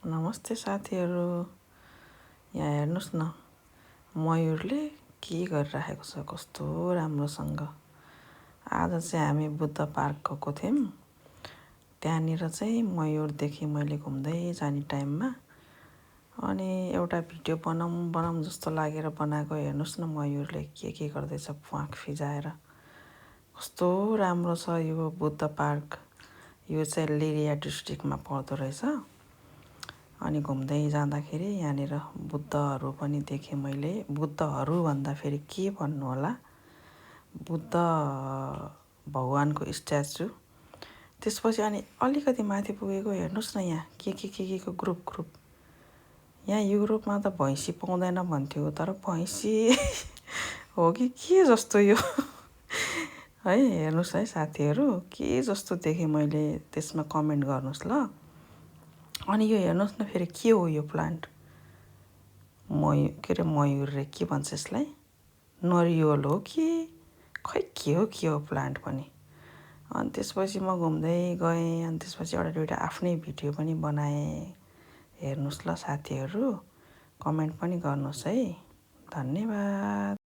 नमस्ते साथीहरू। यहाँ हेर्नुहोस् न, मयूरले के गरिराखेको छ कस्तो राम्रोसँग। आज चाहिँ हामी बुद्ध पार्क गएको थियौँ। त्यहाँनिर चाहिँ मयूर देखेँ मैले घुम्दै जाने टाइममा। अनि एउटा भिडियो बनाऊँ जस्तो लागेर बनाएको। हेर्नुहोस् न, मयूरले के गर्दैछ प्वाँख फिजाएर। कस्तो राम्रो छ यो बुद्ध पार्क। यो चाहिँ लिरिया डिस्ट्रिक्टमा पर्दो रहेछ। अनि घुम्दै जाँदाखेरि यहाँनिर बुद्धहरू पनि देखेँ मैले। बुद्धहरू भन्दाखेरि के भन्नु होला, बुद्ध भगवानको स्ट्याचु। त्यसपछि अनि अलिकति माथि पुगेको हेर्नुहोस् न, यहाँ के को ग्रुप। यहाँ युरोपमा त भैँसी पाउँदैन भन्थ्यो, तर भैँसी हो कि के जस्तो यो है। हेर्नुहोस् है साथीहरू, के जस्तो देखेँ मैले, त्यसमा कमेन्ट गर्नुहोस् ल। अनि यो हेर्नुहोस् न, फेरि के हो यो प्लान्ट? मयूर रे के भन्छ यसलाई? नरिवल हो कि खै के हो प्लान्ट पनि। अनि त्यसपछि म घुम्दै गएँ। अनि त्यसपछि एउटा दुइटा आफ्नै भिडियो पनि बनाएँ। हेर्नुहोस् ल साथीहरू, कमेन्ट पनि गर्नुहोस् है। धन्यवाद।